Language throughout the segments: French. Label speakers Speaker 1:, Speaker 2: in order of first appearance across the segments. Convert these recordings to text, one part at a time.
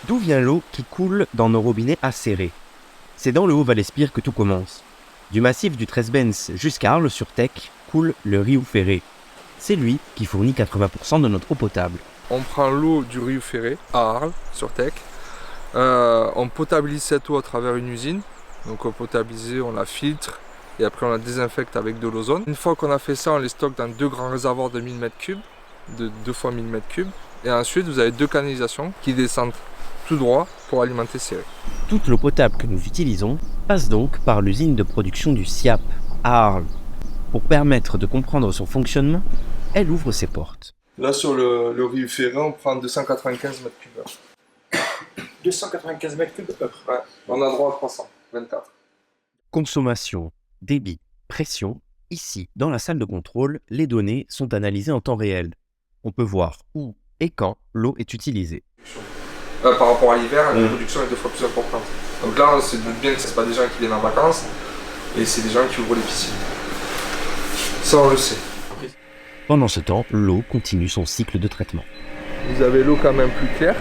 Speaker 1: D'où vient l'eau qui coule dans nos robinets acérés? C'est dans le Haut-Val-Espire que tout commence. Du massif du Trèsbens jusqu'à Arles-sur-Tech coule le Riu Ferré. C'est lui qui fournit 80% de notre eau potable.
Speaker 2: On prend l'eau du Riu Ferré à Arles, sur Tech. On potabilise cette eau à travers une usine. Donc on potabilise, on la filtre et après on la désinfecte avec de l'ozone. Une fois qu'on a fait ça, on les stocke dans deux grands réservoirs de 1000 m3, de 2 fois 1000 m3. Et ensuite vous avez deux canalisations qui descendent tout droit pour alimenter ces rues.
Speaker 1: Toute l'eau potable que nous utilisons passe donc par l'usine de production du SIAP à Arles. Pour permettre de comprendre son fonctionnement, elle ouvre ses portes.
Speaker 2: Là sur le Riu Ferré, on prend 295 m3.
Speaker 3: 295 m3 heure.
Speaker 2: Ouais, on a droit à 324.
Speaker 1: Consommation, débit, pression. Ici, dans la salle de contrôle, les données sont analysées en temps réel. On peut voir où et quand l'eau est utilisée.
Speaker 2: Par rapport à l'hiver, la production est 2 fois plus importante. Donc là, on se doute bien que ce n'est pas des gens qui viennent en vacances, et c'est des gens qui ouvrent les piscines. Ça, on le sait.
Speaker 1: Pendant ce temps, l'eau continue son cycle de traitement.
Speaker 2: Vous avez l'eau quand même plus claire,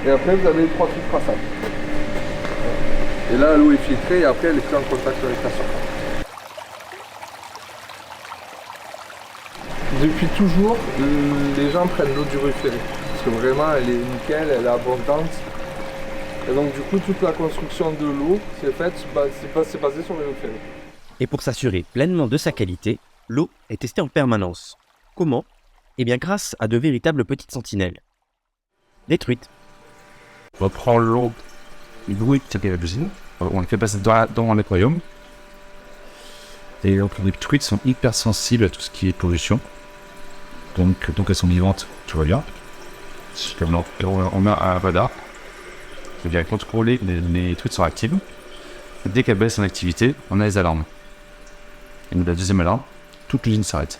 Speaker 2: et après vous avez les 3 filtres à sable. Et là, l'eau est filtrée, et après elle est plus en contact avec la surface. Depuis toujours, les gens prennent l'eau du Riu Ferré. Parce que vraiment, elle est nickel, elle est abondante. Et donc du coup, toute la construction de l'eau, c'est basé sur le Riu Ferré.
Speaker 1: Et pour s'assurer pleinement de sa qualité, l'eau est testée en permanence. Comment? Eh bien grâce à de véritables petites sentinelles. Détruites.
Speaker 4: On prend l'eau brute de l'usine, on les fait passer dans un aquarium. Et donc les truites sont hyper sensibles à tout ce qui est pollution. Donc elles sont vivantes, tout va bien. On a un radar qui vient contrôler les truites sont actives. Dès qu'elles baissent en activité, on a les alarmes. Et la deuxième alarme, toute l'usine s'arrête.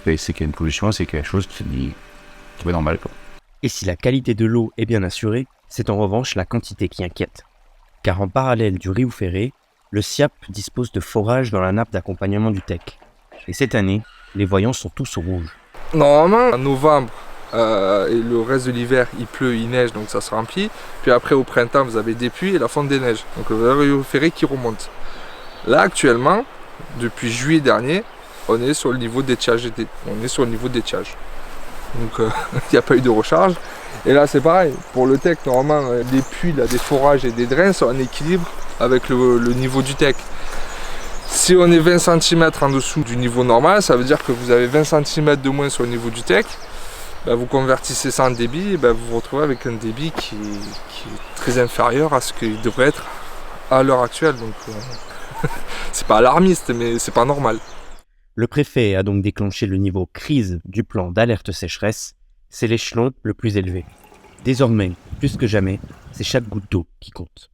Speaker 4: Et c'est qu'il y a une pollution, c'est quelque chose qui va normal, quoi.
Speaker 1: Et si la qualité de l'eau est bien assurée, c'est en revanche la quantité qui inquiète. Car en parallèle du Riu Ferré, le SIAP dispose de forages dans la nappe d'accompagnement du Tech. Et cette année, les voyants sont tous au rouge.
Speaker 2: Normalement, en novembre et le reste de l'hiver, il pleut, il neige, donc ça se remplit. Puis après, au printemps, vous avez des pluies et la fonte des neiges. Donc le Riu Ferré qui remonte. Là, actuellement, depuis juillet dernier, on est sur le niveau d'étiage. Donc il n'y a pas eu de recharge. Et là, c'est pareil. Pour le Tech, normalement, les puits, là, des forages et des drains sont en équilibre avec le niveau du Tech. Si on est 20 cm en dessous du niveau normal, ça veut dire que vous avez 20 cm de moins sur le niveau du Tech. Ben, vous convertissez ça en débit et ben, vous vous retrouvez avec un débit qui est très inférieur à ce qu'il devrait être à l'heure actuelle. Donc c'est pas alarmiste, mais c'est pas normal.
Speaker 1: Le préfet a donc déclenché le niveau crise du plan d'alerte sécheresse. C'est l'échelon le plus élevé. Désormais, plus que jamais, c'est chaque goutte d'eau qui compte.